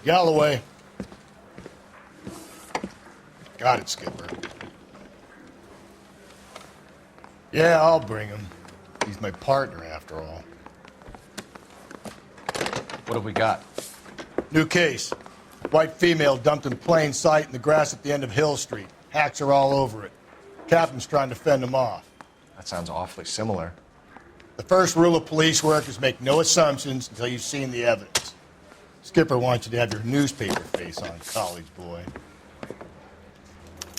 Galloway. Got it, Skipper. Yeah, I'll bring him. He's my partner, after all. What have we got? New case. White female dumped in plain sight in the grass at the end of Hill Street. Hacks are all over it. Captain's trying to fend them off. That sounds awfully similar. The first rule of police work is make no assumptions until you've seen the evidence. Skipper wants you to have your newspaper face on, college boy.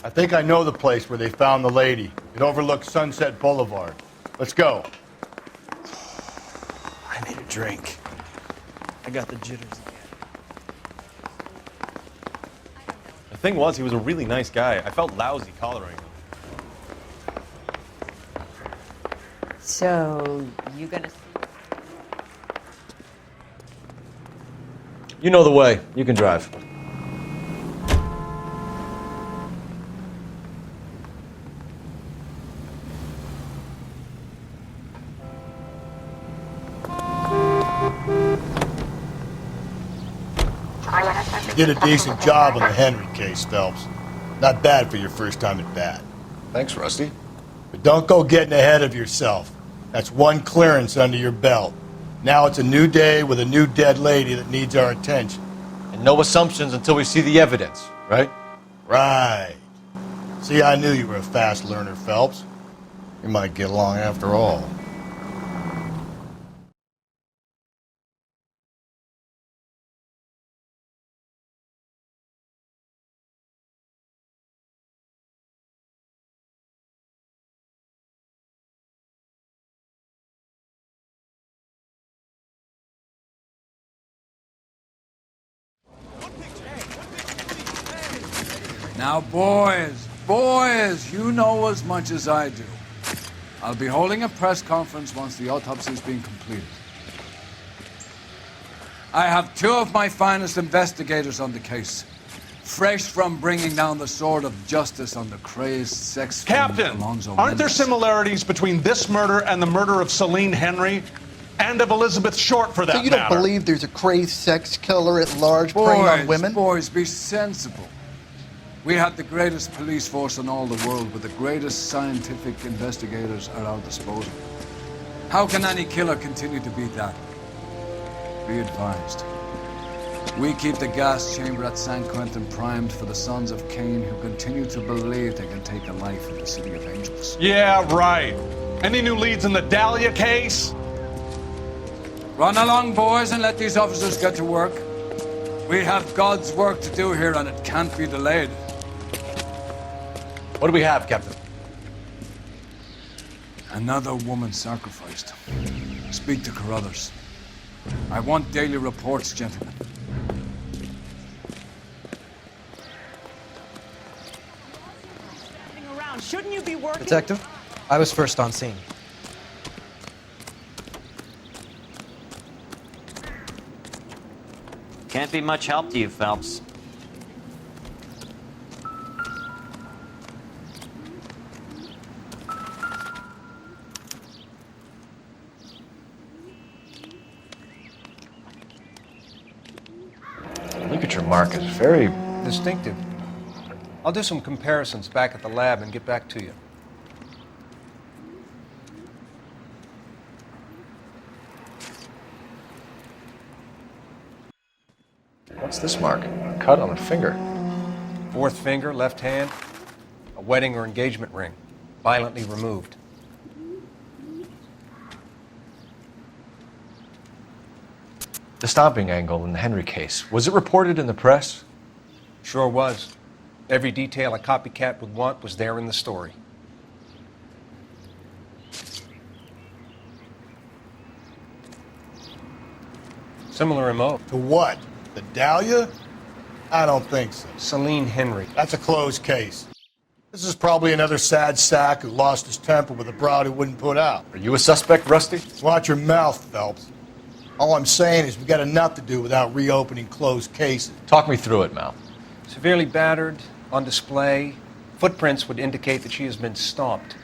I think I know the place where they found the lady. It overlooks Sunset Boulevard. Let's go. I need a drink. I got the jitters again. The thing was, he was a really nice guy. I felt lousy collaring him. So, you gonna see? You know the way. You can drive. You did a decent job on the Henry case, Phelps. Not bad for your first time at bat. Thanks, Rusty. But don't go getting ahead of yourself. That's one clearance under your belt. Now it's a new day with a new dead lady that needs our attention. And no assumptions until we see the evidence, right? Right. See, I knew you were a fast learner, Phelps. We might get along after all. Now, boys, you know as much as I do. I'll be holding a press conference once the autopsy's been completed. I have two of my finest investigators on the case, fresh from bringing down the sword of justice on the crazed sex Captain, Alonzo aren't there Mendes. similarities between this murder and the murder of Celine Henry? And of Elizabeth Short, for that So you don't matter? believe there's a crazed sex killer at large preying on women? Boys, be sensible. We have the greatest police force in all the world, with the greatest scientific investigators at our disposal. How can any killer continue to be that? Be advised. We keep the gas chamber at San Quentin primed for the sons of Cain who continue to believe they can take a life in the City of Angels. Yeah, right. Any new leads in the Dahlia case? Run along, boys, and let these officers get to work. We have God's work to do here, and it can't be delayed. What do we have, Captain? Another woman sacrificed. Speak to Carruthers. I want daily reports, gentlemen. Shouldn't you be working? Detective, I was first on scene. Can't be much help to you, Phelps. Ligature mark is very distinctive. I'll do some comparisons back at the lab and get back to you. What's this mark? A cut on a finger. Fourth finger, left hand, a wedding or engagement ring, violently removed. The stomping angle in the Henry case, was it reported in the press? Sure was. Every detail a copycat would want was there in the story. Similar MO. To what? The Dahlia? I don't think so. Celine Henry. That's a closed case. This is probably another sad sack who lost his temper with a broad who wouldn't put out. Are you a suspect, Rusty? Watch your mouth, Phelps. All I'm saying is we got enough to do without reopening closed cases. Talk me through it, Mal. Severely battered, on display. Footprints would indicate that she has been stomped.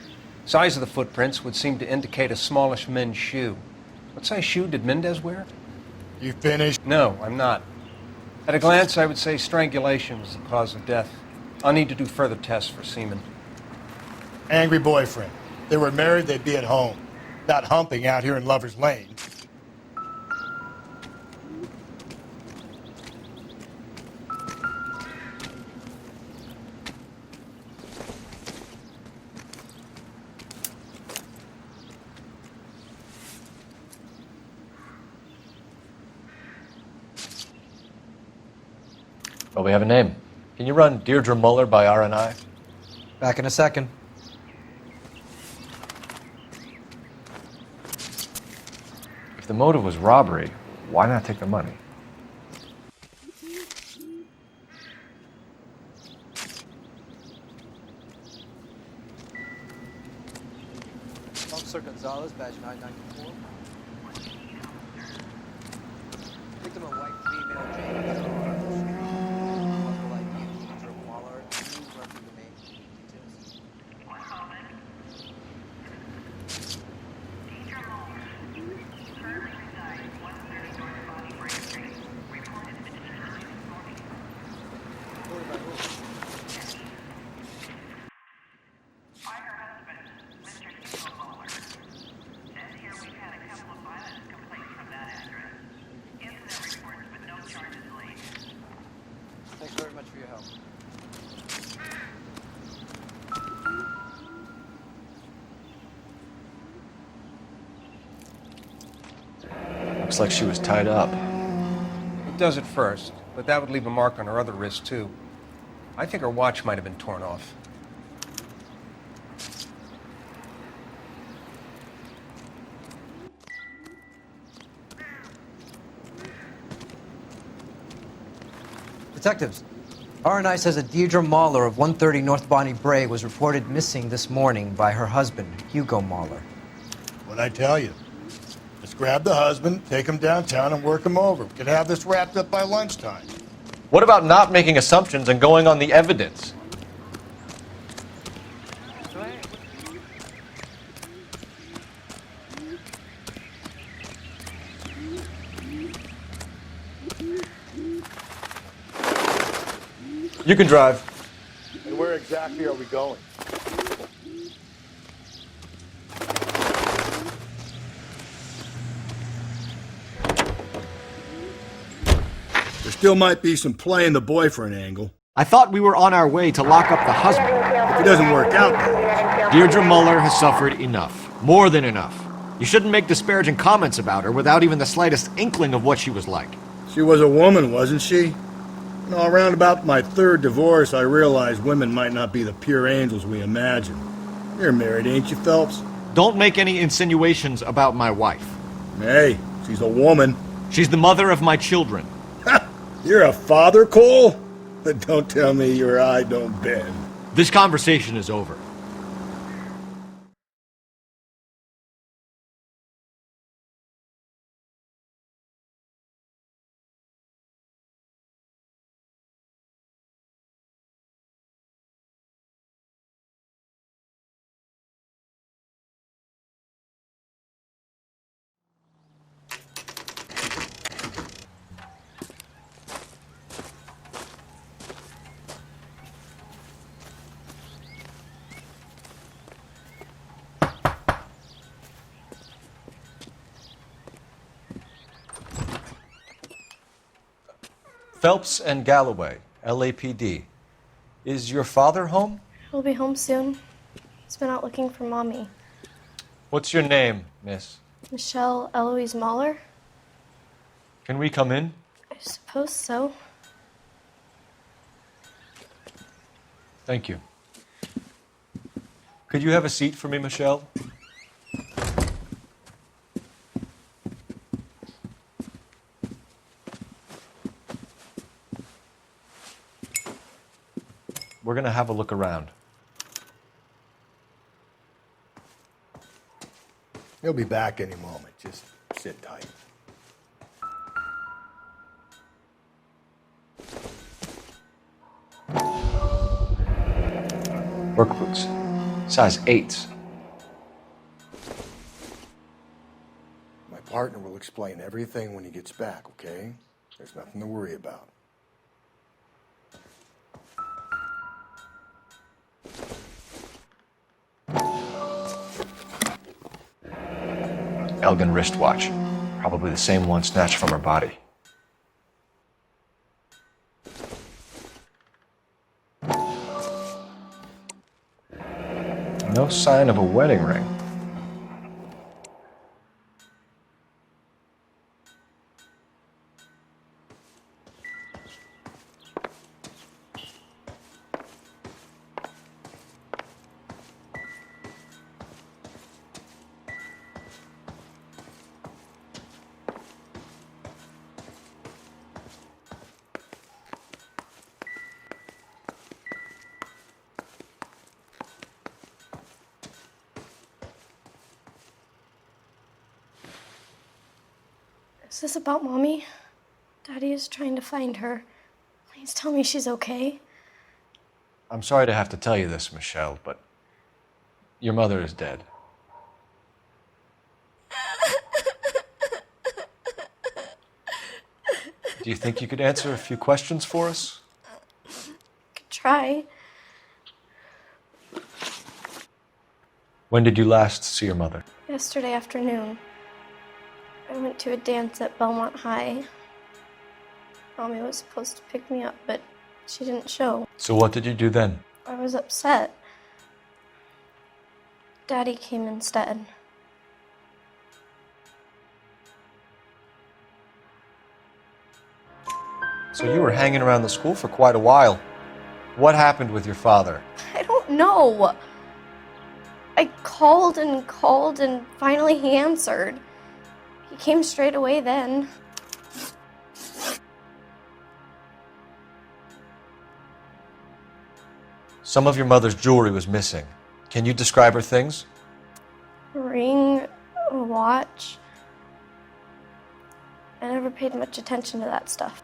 Size of the footprints would seem to indicate a smallish men's shoe. What size shoe did Mendez wear? You finished? No, I'm not. At a glance, I would say strangulation was the cause of death. I'll need to do further tests for semen. Angry boyfriend. If they were married, they'd be at home, not humping out here in Lover's Lane. Well, we have a name. Can you run Deirdre Muller by RNI? Back in a second. If the motive was robbery, why not take the money? Officer Gonzalez, badge 994. Victim of white female James. Muscle ID, Deirdre Waller. Please run through the main details. Reported by who? Thanks very much for your help. Looks like she was tied up. It does at first, but that would leave a mark on her other wrist, too. I think her watch might have been torn off. Detectives, RNI says that Deirdre Mahler of 130 North Bonnie Bray was reported missing this morning by her husband, Hugo Mahler. What'd I tell you? Just grab the husband, take him downtown, and work him over. We could have this wrapped up by lunchtime. What about not making assumptions and going on the evidence? You can drive. And where exactly are we going? There still might be some playing the boyfriend angle. I thought we were on our way to lock up the husband. If it doesn't work out, though. Deirdre Muller has suffered enough. More than enough. You shouldn't make disparaging comments about her without even the slightest inkling of what she was like. She was a woman, wasn't she? You know, around about my third divorce, I realized women might not be the pure angels we imagine. You're married, ain't you, Phelps? Don't make any insinuations about my wife. Hey, she's a woman. She's the mother of my children. You're a father, Cole? But don't tell me your eye don't bend. This conversation is over. Phelps and Galloway, LAPD. Is your father home? He'll be home soon. He's been out looking for Mommy. What's your name, miss? Michelle Eloise Mahler? Can we come in? I suppose so. Thank you. Could you have a seat for me, Michelle? We're going to have a look around. He'll be back any moment. Just sit tight. Work boots. Size 8s. My partner will explain everything when he gets back, okay? There's nothing to worry about. Elgin wristwatch. Probably the same one snatched from her body. No sign of a wedding ring. Is this about Mommy? Daddy is trying to find her. Please tell me she's okay. I'm sorry to have to tell you this, Michelle, but your mother is dead. Do you think you could answer a few questions for us? Could try. When did you last see your mother? Yesterday afternoon. I went to a dance at Belmont High. Mommy was supposed to pick me up, but she didn't show. So what did you do then? I was upset. Daddy came instead. So you were hanging around the school for quite a while. What happened with your father? I don't know. I called and finally he answered. He came straight away then. Some of your mother's jewelry was missing. Can you describe her things? A ring, a watch. I never paid much attention to that stuff.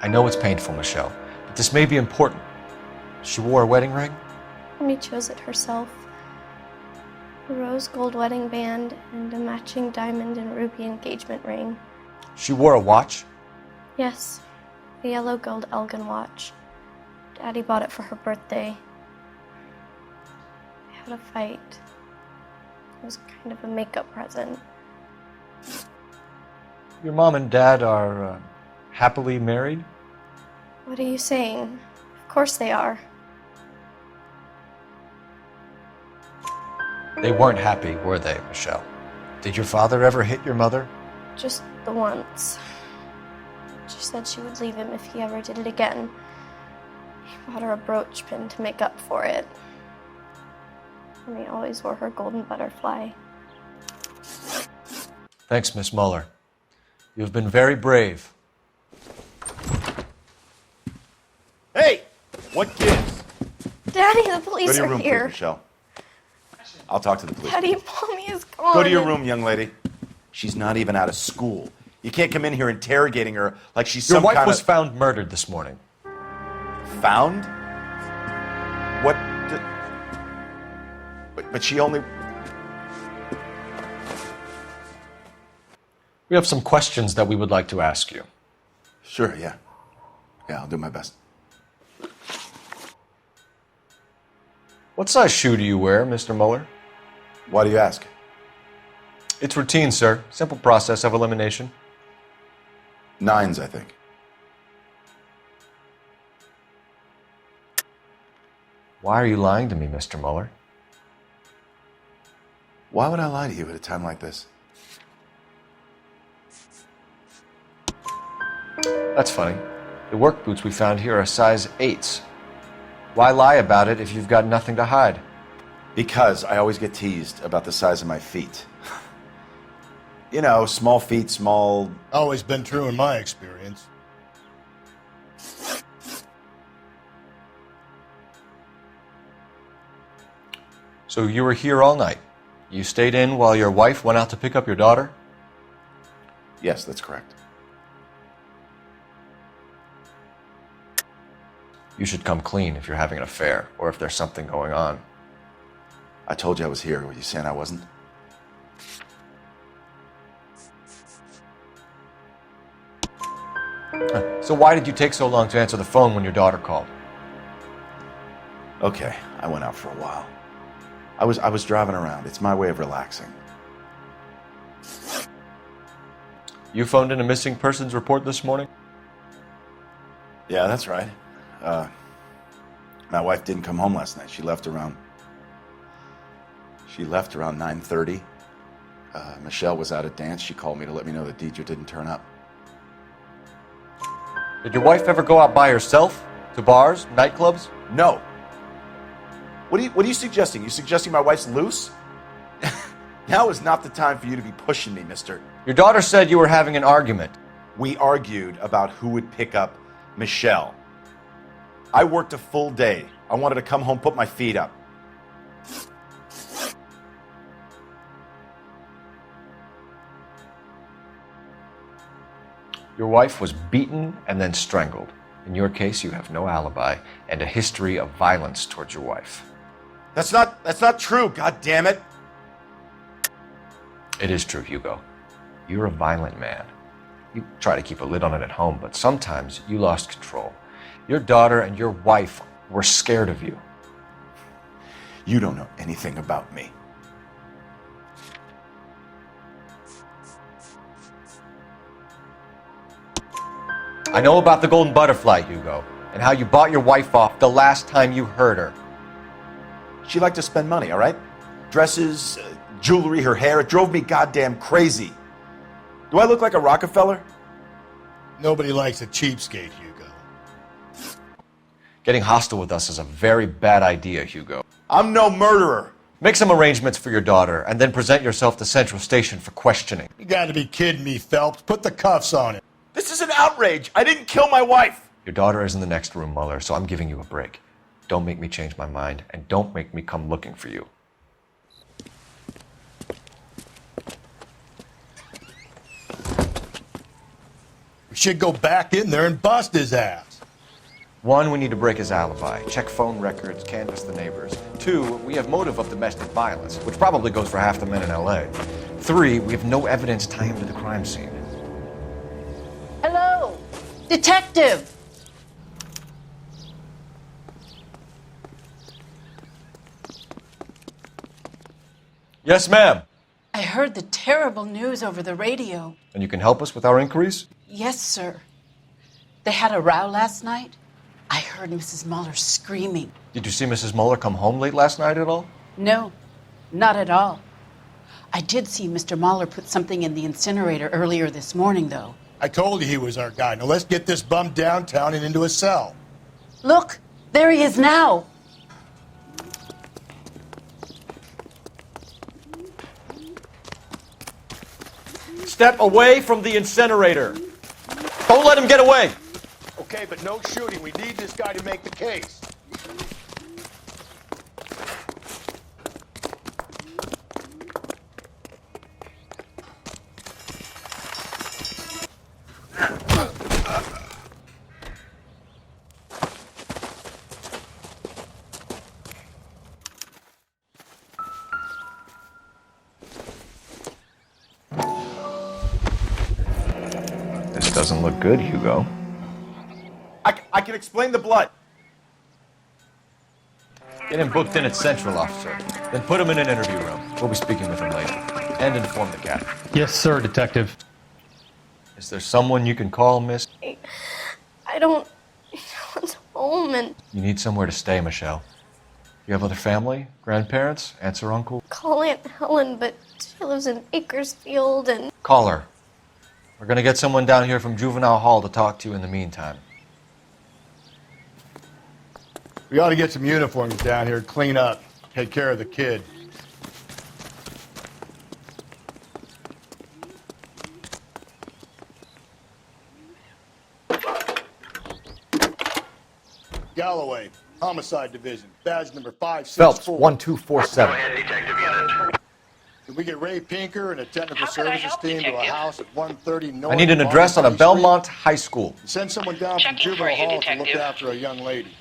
I know it's painful, Michelle, but this may be important. She wore a wedding ring? Mommy chose it herself. A rose gold wedding band and a matching diamond and ruby engagement ring. She wore a watch? Yes, a yellow gold Elgin watch. Daddy bought it for her birthday. We had a fight. It was kind of a makeup present. Your mom and dad are happily married? What are you saying? Of course they are. They weren't happy, were they, Michelle? Did your father ever hit your mother? Just the once. She said she would leave him if he ever did it again. He bought her a brooch pin to make up for it. And he always wore her golden butterfly. Thanks, Miss Muller. You've been very brave. Hey! What gives? Daddy, the police Go to your are room, here. please, Michelle. I'll talk to the police. Daddy, Mommy is gone. Go to your room, young lady. She's not even out of school. You can't come in here interrogating her like she's Your some wife kind was of... found murdered this morning. Found? What? But she only... We have some questions that we would like to ask you. Sure, yeah. Yeah, I'll do my best. What size shoe do you wear, Mr. Muller? Why do you ask? It's routine, sir. Simple process of elimination. 9s, I think. Why are you lying to me, Mr. Muller? Why would I lie to you at a time like this? That's funny. The work boots we found here are size 8s. Why lie about it if you've got nothing to hide? Because I always get teased about the size of my feet. You know, small feet, small... Always been true in my experience. So you were here all night. You stayed in while your wife went out to pick up your daughter? Yes, that's correct. You should come clean if you're having an affair or if there's something going on. I told you I was here. Were you saying I wasn't? So why did you take so long to answer the phone when your daughter called? Okay, I went out for a while. I was driving around. It's my way of relaxing. You phoned in a missing persons report this morning? Yeah, that's right. My wife didn't come home last night. She left around 9:30. Michelle was out at dance. She called me to let me know that Deidre didn't turn up. Did your wife ever go out by herself? To bars, nightclubs? No. What are you suggesting? You suggesting my wife's loose? Now is not the time for you to be pushing me, mister. Your daughter said you were having an argument. We argued about who would pick up Michelle. I worked a full day. I wanted to come home, put my feet up. Your wife was beaten and then strangled. In your case, you have no alibi and a history of violence towards your wife. That's not true, god damn it. It is true, Hugo. You're a violent man. You try to keep a lid on it at home, but sometimes you lost control. Your daughter and your wife were scared of you. You don't know anything about me. I know about the golden butterfly, Hugo, and how you bought your wife off the last time you heard her. She liked to spend money, all right? Dresses, jewelry, her hair. It drove me goddamn crazy. Do I look like a Rockefeller? Nobody likes a cheapskate, Hugo. Getting hostile with us is a very bad idea, Hugo. I'm no murderer. Make some arrangements for your daughter, and then present yourself to Central Station for questioning. You gotta be kidding me, Phelps. Put the cuffs on him. This is an outrage. I didn't kill my wife. Your daughter is in the next room, Mueller, so I'm giving you a break. Don't make me change my mind, and don't make me come looking for you. We should go back in there and bust his ass. 1, we need to break his alibi, check phone records, canvass the neighbors. 2, we have motive of domestic violence, which probably goes for half the men in LA. 3, we have no evidence tying him to the crime scene. Hello, detective. Yes, ma'am. I heard the terrible news over the radio. And you can help us with our inquiries? Yes, sir. They had a row last night. I heard Mrs. Mueller screaming. Did you see Mrs. Mueller come home late last night at all? No, not at all. I did see Mr. Mueller put something in the incinerator earlier this morning, though. I told you he was our guy. Now let's get this bum downtown and into a cell. Look, there he is now. Step away from the incinerator. Don't let him get away. Okay, but no shooting. We need this guy to make the case. This doesn't look good, Hugo. I can explain the blood. Get him booked in at Central, officer. Then put him in an interview room. We'll be speaking with him later. And inform the captain. Yes, sir, detective. Is there someone you can call, miss? I don't want home, and You need somewhere to stay, Michelle. You have other family? Grandparents? Aunts or uncle? call Aunt Helen, but she lives in Bakersfield, and Call her. We're gonna get someone down here from Juvenile Hall to talk to you in the meantime. We ought to get some uniforms down here, clean up, take care of the kid. Galloway, Homicide Division, badge number 564. Phelps, 1247. Can we get Ray Pinker and a technical services team to a house at 130 North? I need an address on a Belmont High School. Send someone down from Juvenile Hall to look after a young lady.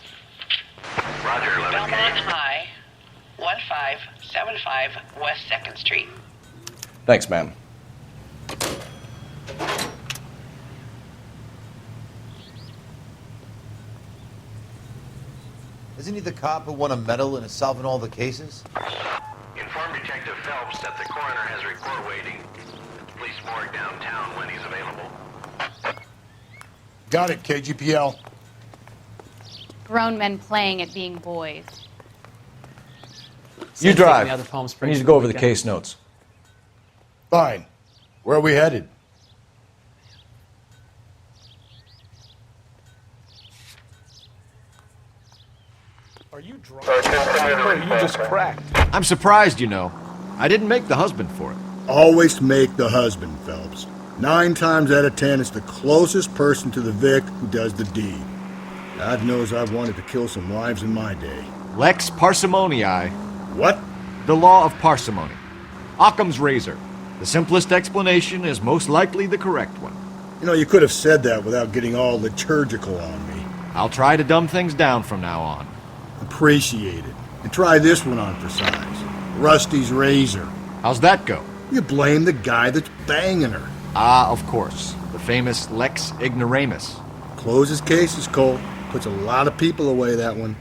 Roger, Belmont High, 1575 West 2nd Street. Thanks, ma'am. Isn't he the cop who won a medal and is solving all the cases? Phelps that the coroner has a report waiting. Police morgue downtown when he's available. Got it, KGPL. Grown men playing at being boys. You drive. The other Palm I Springs need to go over the weekend. case notes. Fine. Where are we headed? Are you drunk? Or you just cracked? I'm surprised, you know. I didn't make the husband for it. Always make the husband, Phelps. 9 times out of 10, it's the closest person to the Vic who does the deed. God knows I've wanted to kill some lives in my day. Lex parsimoniae. What? The law of parsimony. Occam's razor. The simplest explanation is most likely the correct one. You know, you could have said that without getting all liturgical on me. I'll try to dumb things down from now on. Appreciate it. And try this one on for size. Rusty's razor. How's that go? You blame the guy that's banging her. Ah, of course. The famous Lex ignoramus. Closes cases, Cole. Puts a lot of people away, that one.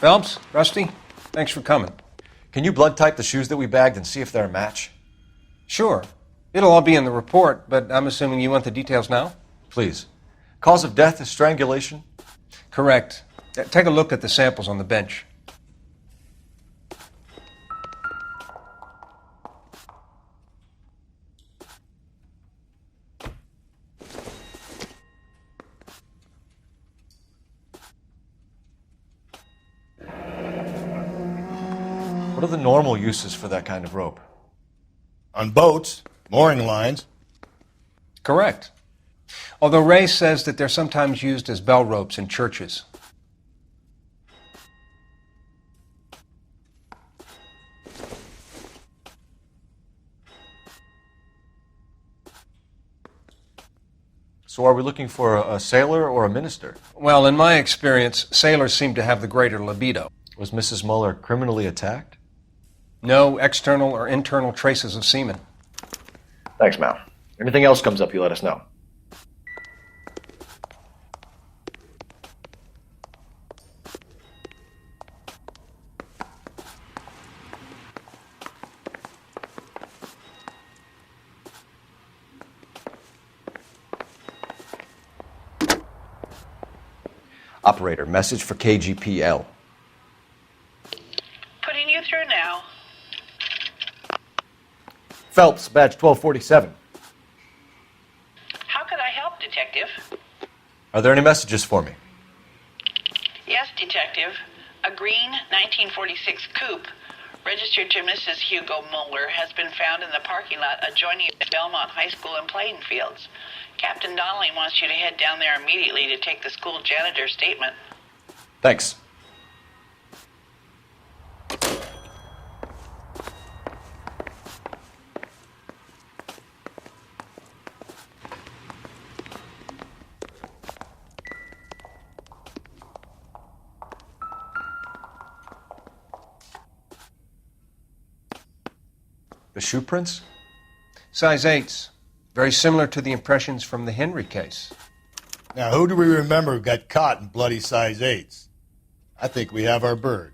Phelps, Rusty, thanks for coming. Can you blood type the shoes that we bagged and see if they're a match? Sure. It'll all be in the report, but I'm assuming you want the details now? Please. Cause of death is strangulation? Correct. Take a look at the samples on the bench. What are the normal uses for that kind of rope? On boats, mooring lines. Correct. Although Ray says that they're sometimes used as bell ropes in churches. So are we looking for a sailor or a minister? Well, in my experience, sailors seem to have the greater libido. Was Mrs. Muller criminally attacked? No external or internal traces of semen. Thanks, Mal. Anything else comes up, you let us know. Operator, message for KGPL. Putting you through now. Phelps, badge 1247. How could I help, Detective? Are there any messages for me? Yes, Detective. A green 1946 coupe, registered to Mrs. Hugo Muller, has been found in the parking lot adjoining Belmont High School and playing fields. Captain Donnelly wants you to head down there immediately to take the school janitor's statement. Thanks. The shoe prints? Size 8s. Very similar to the impressions from the Henry case. Now, who do we remember got caught in bloody size 8s? I think we have our bird.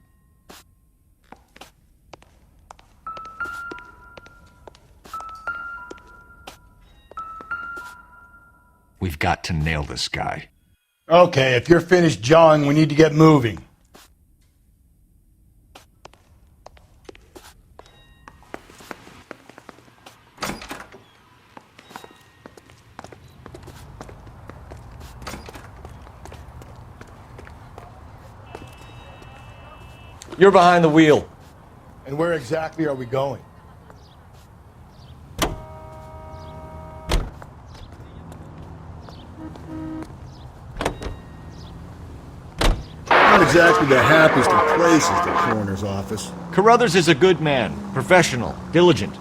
We've got to nail this guy. Okay, if you're finished jawing, we need to get moving. You're behind the wheel. And where exactly are we going? Not exactly the happiest of places, the coroner's office. Carruthers is a good man, professional, diligent.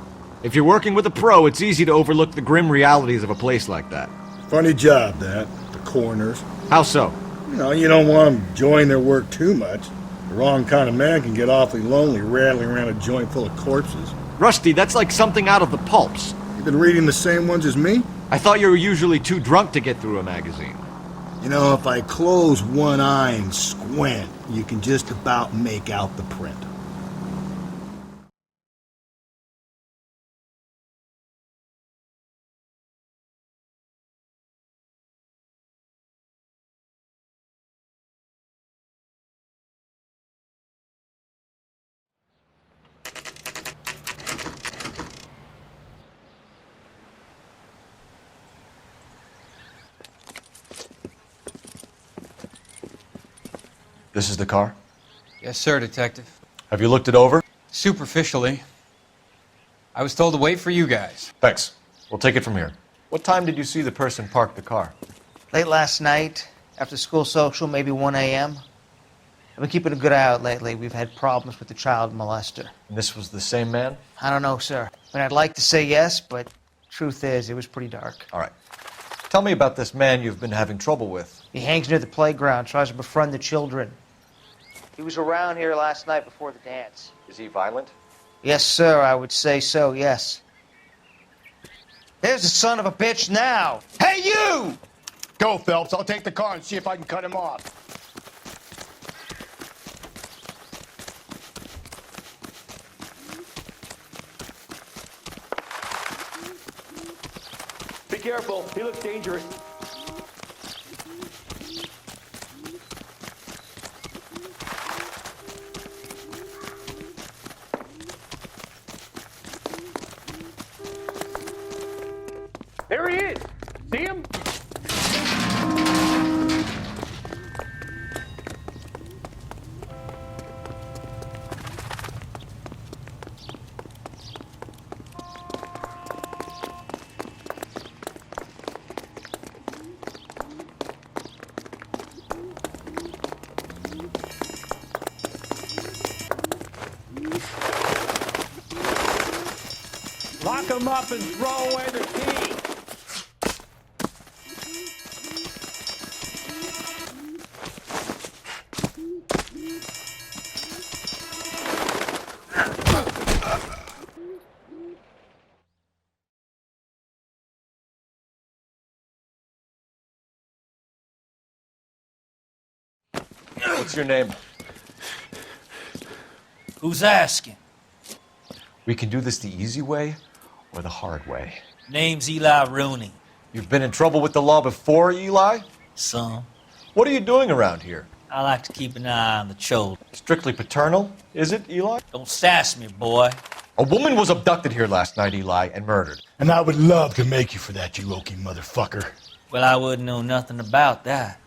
If you're working with a pro, it's easy to overlook the grim realities of a place like that. Funny job, that. The coroner's. How so? You don't want them enjoying their work too much. The wrong kind of man can get awfully lonely rattling around a joint full of corpses. Rusty, that's like something out of the pulps. You been reading the same ones as me? I thought you were usually too drunk to get through a magazine. If I close one eye and squint, you can just about make out the print. This is the car? Yes, sir, Detective. Have you looked it over? Superficially. I was told to wait for you guys. Thanks. We'll take it from here. What time did you see the person park the car? Late last night, after school social, maybe 1 a.m. I've been keeping a good eye out lately. We've had problems with the child molester. And this was the same man? I don't know, sir. I'd like to say yes, but truth is, it was pretty dark. All right. Tell me about this man you've been having trouble with. He hangs near the playground, tries to befriend the children. He was around here last night before the dance. Is he violent? Yes, sir, I would say so, yes. There's the son of a bitch now! Hey, you! Go, Phelps. I'll take the car and see if I can cut him off. Be careful. He looks dangerous. There he is. See him? Lock him up and throw away the key. What's your name? Who's asking? We can do this the easy way or the hard way. Name's Eli Rooney. You've been in trouble with the law before, Eli? Some. What are you doing around here? I like to keep an eye on the children. Strictly paternal, is it, Eli? Don't sass me, boy. A woman was abducted here last night, Eli, and murdered. And I would love to make you for that, you Okie motherfucker. Well, I wouldn't know nothing about that.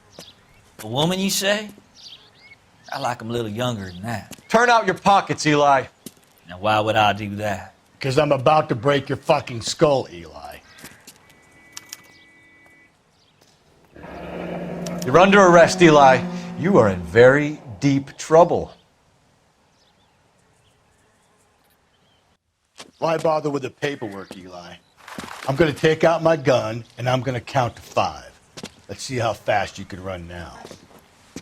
A woman, you say? I like 'em a little younger than that. Turn out your pockets, Eli. Now, why would I do that? Because I'm about to break your fucking skull, Eli. You're under arrest, Eli. You are in very deep trouble. Why bother with the paperwork, Eli? I'm going to take out my gun, and I'm going to count to 5. Let's see how fast you can run now.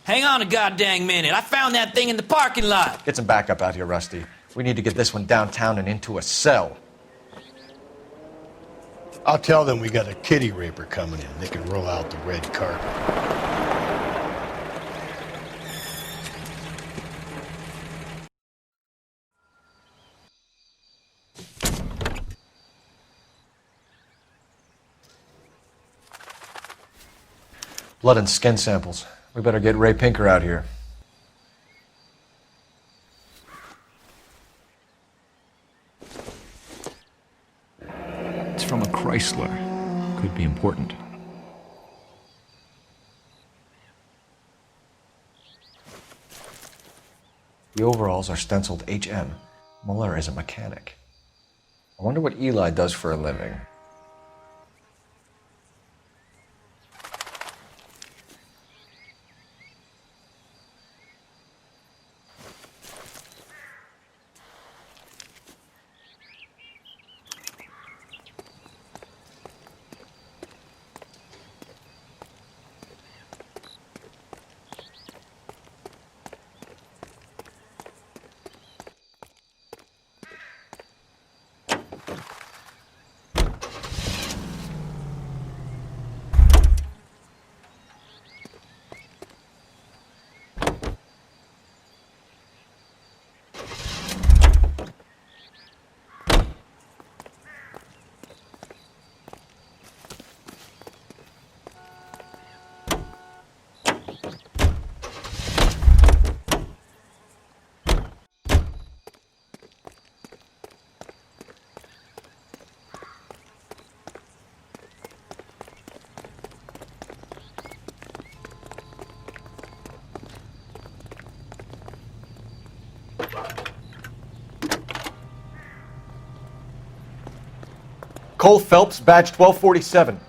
Hang on a goddamn minute. I found that thing in the parking lot. Get some backup out here, Rusty. We need to get this one downtown and into a cell. I'll tell them we got a kitty raper coming in. They can roll out the red carpet. Blood and skin samples. We better get Ray Pinker out here. It's from a Chrysler. Could be important. The overalls are stenciled HM. Mueller is a mechanic. I wonder what Eli does for a living. Cole Phelps, badge 1247.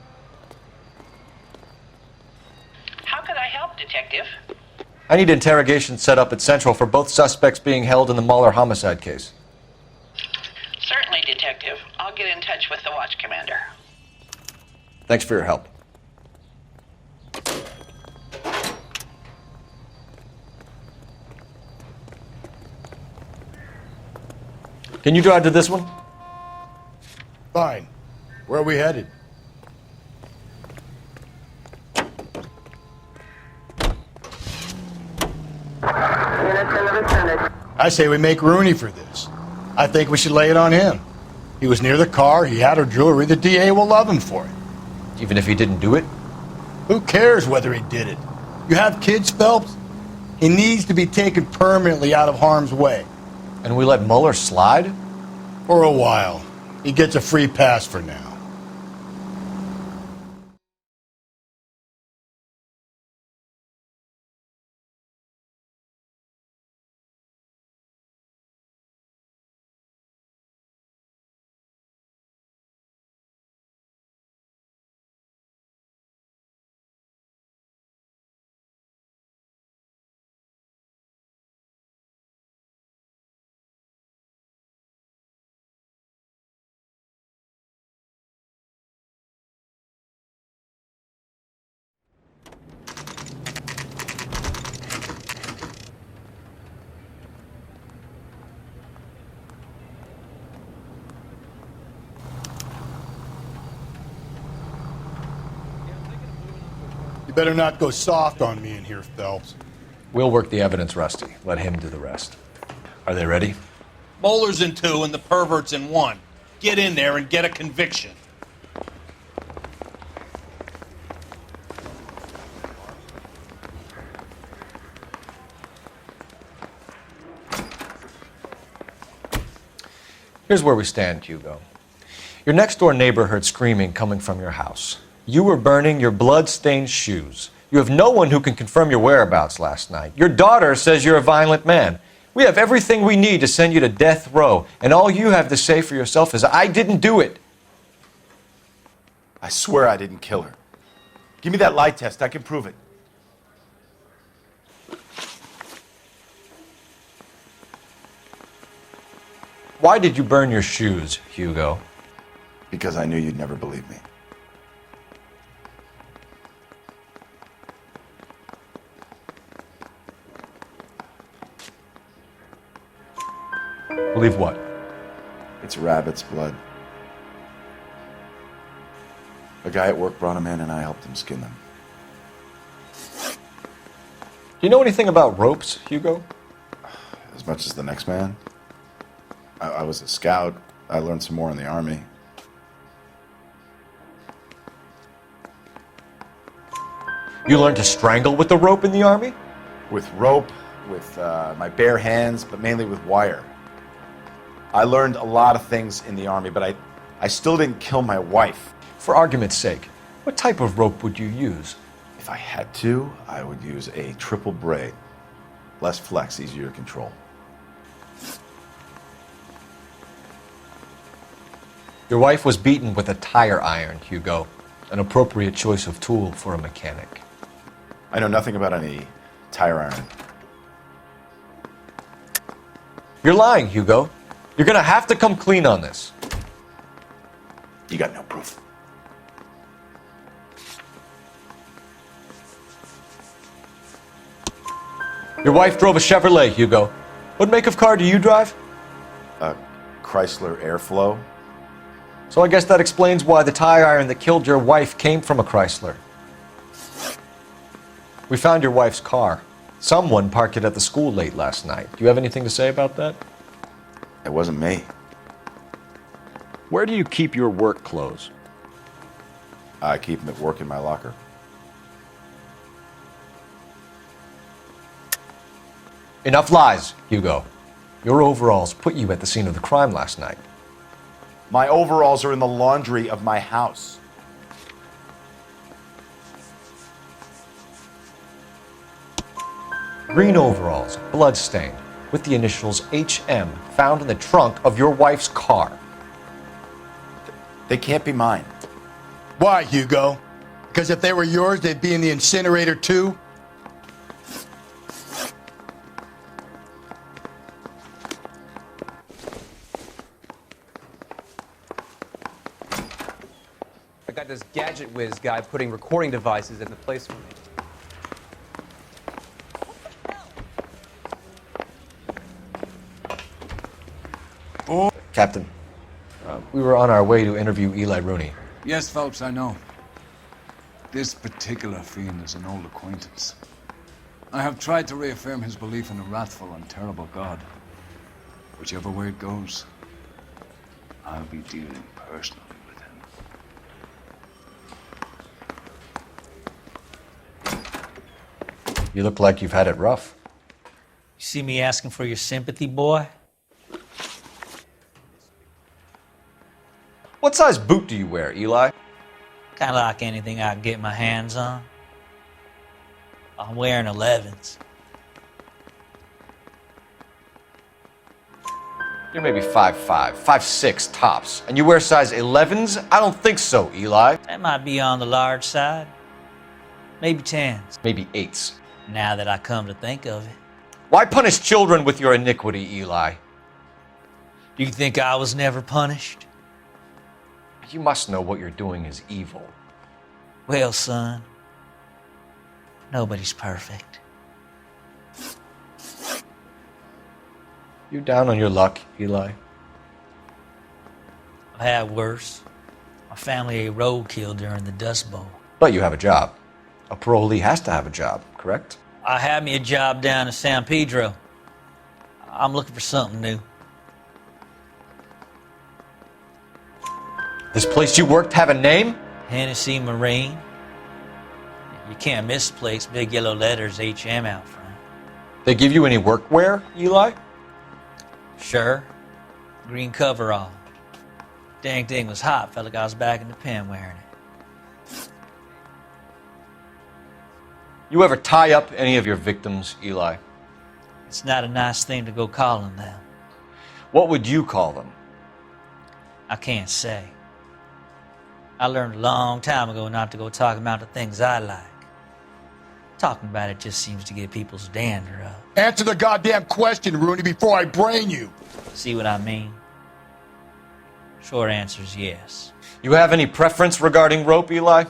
How could I help, Detective? I need interrogation set up at Central for both suspects being held in the Mueller homicide case. Certainly, Detective. I'll get in touch with the watch commander. Thanks for your help. Can you drive to this one? Fine. Where are we headed? I say we make Rooney for this. I think we should lay it on him. He was near the car, he had her jewelry, the DA will love him for it. Even if he didn't do it? Who cares whether he did it? You have kids, Phelps? He needs to be taken permanently out of harm's way. And we let Mueller slide? For a while. He gets a free pass for now. You better not go soft on me in here, Phelps. We'll work the evidence, Rusty. Let him do the rest. Are they ready? Bowler's in 2 and the pervert's in 1. Get in there and get a conviction. Here's where we stand, Hugo. Your next-door neighbor heard screaming coming from your house. You were burning your blood-stained shoes. You have no one who can confirm your whereabouts last night. Your daughter says you're a violent man. We have everything we need to send you to death row, and all you have to say for yourself is, I didn't do it. I swear I didn't kill her. Give me that lie test. I can prove it. Why did you burn your shoes, Hugo? Because I knew you'd never believe me. Believe what? It's rabbit's blood. A guy at work brought him in and I helped him skin them. Do you know anything about ropes, Hugo? As much as the next man. I was a scout. I learned some more in the Army. You learned to strangle with the rope in the Army? With rope, with my bare hands, but mainly with wire. I learned a lot of things in the Army, but I still didn't kill my wife. For argument's sake, what type of rope would you use? If I had to, I would use a triple braid. Less flex, easier to control. Your wife was beaten with a tire iron, Hugo. An appropriate choice of tool for a mechanic. I know nothing about any tire iron. You're lying, Hugo. You're gonna have to come clean on this. You got no proof. Your wife drove a Chevrolet, Hugo. What make of car do you drive? A Chrysler Airflow. So I guess that explains why the tire iron that killed your wife came from a Chrysler. We found your wife's car. Someone parked it at the school late last night. Do you have anything to say about that? It wasn't me. Where do you keep your work clothes? I keep them at work in my locker. Enough lies, Hugo. Your overalls put you at the scene of the crime last night. My overalls are in the laundry of my house. Green overalls, bloodstained, with the initials HM found in the trunk of your wife's car. They can't be mine. Why, Hugo? Because if they were yours, they'd be in the incinerator too? I got this gadget whiz guy putting recording devices in the place for me. Captain, we were on our way to interview Eli Rooney. Yes, Phelps, I know. This particular fiend is an old acquaintance. I have tried to reaffirm his belief in a wrathful and terrible God. Whichever way it goes, I'll be dealing personally with him. You look like you've had it rough. You see me asking for your sympathy, boy? What size boot do you wear, Eli? Kind of like anything I can get my hands on. I'm wearing 11s. You're maybe 5'5", 5'6" tops, and you wear size 11s? I don't think so, Eli. That might be on the large side. Maybe 10s. Maybe 8s. Now that I come to think of it. Why punish children with your iniquity, Eli? Do you think I was never punished? You must know what you're doing is evil. Well, son, nobody's perfect. You down on your luck, Eli? I've had worse. My family ate roadkill during the Dust Bowl. But you have a job. A parolee has to have a job, correct? I had me a job down in San Pedro. I'm looking for something new. This place you worked have a name? Hennessy Marine. You can't miss the place. Big yellow letters, HM out front. They give you any workwear, Eli? Sure. Green coverall. Dang thing was hot. Felt like I was back in the pen wearing it. You ever tie up any of your victims, Eli? It's not a nice thing to go calling them. What would you call them? I can't say. I learned a long time ago not to go talking about the things I like. Talking about it just seems to get people's dander up. Answer the goddamn question, Rooney, before I brain you. See what I mean? Short answer is yes. You have any preference regarding rope, Eli?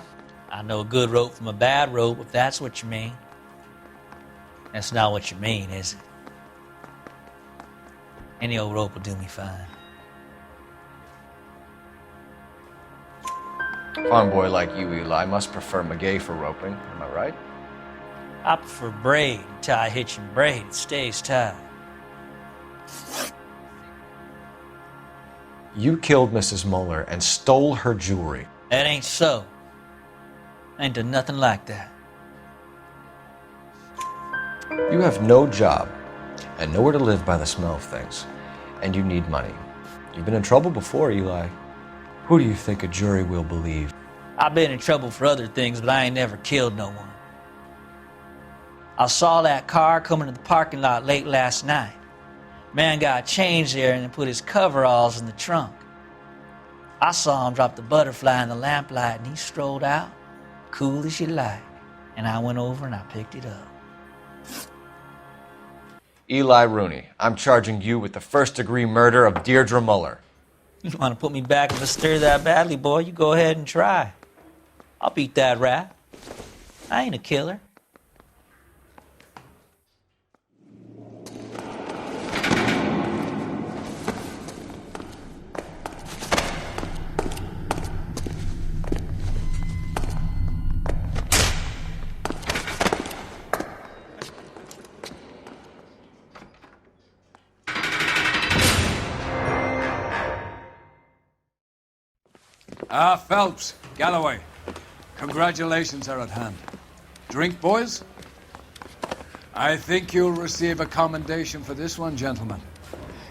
I know a good rope from a bad rope, if that's what you mean. That's not what you mean, is it? Any old rope will do me fine. Farm boy like you, Eli, must prefer Magay for roping. Am I right? I prefer braid. Tie, hitch, and braid. It stays tied. You killed Mrs. Muller and stole her jewelry. That ain't so. I ain't done nothing like that. You have no job and nowhere to live by the smell of things. And you need money. You've been in trouble before, Eli. Who do you think a jury will believe? I've been in trouble for other things, but I ain't never killed no one. I saw that car coming to the parking lot late last night. Man got changed there and then put his coveralls in the trunk. I saw him drop the butterfly in the lamplight and he strolled out, cool as you like. And I went over and I picked it up. Eli Rooney, I'm charging you with the first-degree murder of Deirdre Muller. You want to put me back in the stir that badly, boy? You go ahead and try. I'll beat that rap. I ain't a killer. Phelps, Galloway, congratulations are at hand. Drink, boys? I think you'll receive a commendation for this one, gentlemen.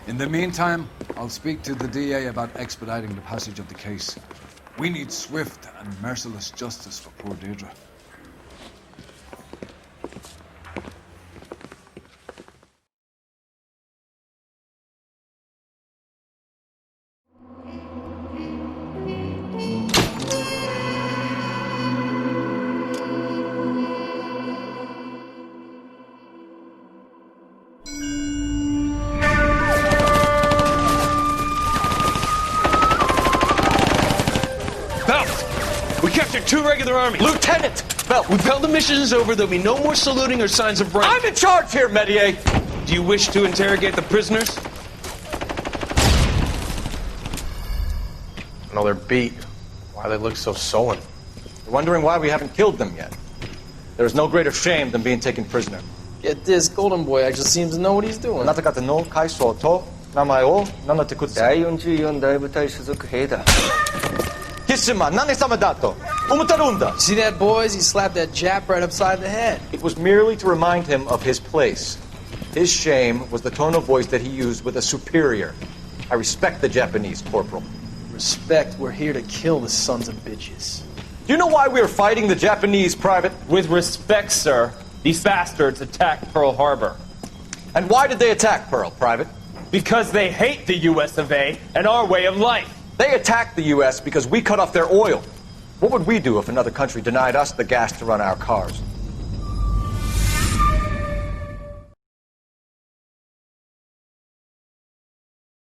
In the meantime, I'll speak to the DA about expediting the passage of the case. We need swift and merciless justice for poor Deirdre. Two regular army. Lieutenant! Well, until the mission is over, there'll be no more saluting or signs of rank. I'm in charge here, Medier! Do you wish to interrogate the prisoners? No, they're beat. Why they look so sullen? You're wondering why we haven't killed them yet. There is no greater shame than being taken prisoner. Get this, Golden Boy actually seems to know what he's doing. あなた方の階層と名前を名乗ってください。第44大部隊所属兵だ。 Kisima, nane sama dato. Umutarunda. See that, boys? He slapped that Jap right upside the head. It was merely to remind him of his place. His shame was the tone of voice that he used with a superior. I respect the Japanese, Corporal. Respect, we're here to kill the sons of bitches. Do you know why we are fighting the Japanese, Private? With respect, sir, these bastards attacked Pearl Harbor. And why did they attack Pearl, Private? Because they hate the US of A and our way of life. They attacked the U.S. because we cut off their oil. What would we do if another country denied us the gas to run our cars?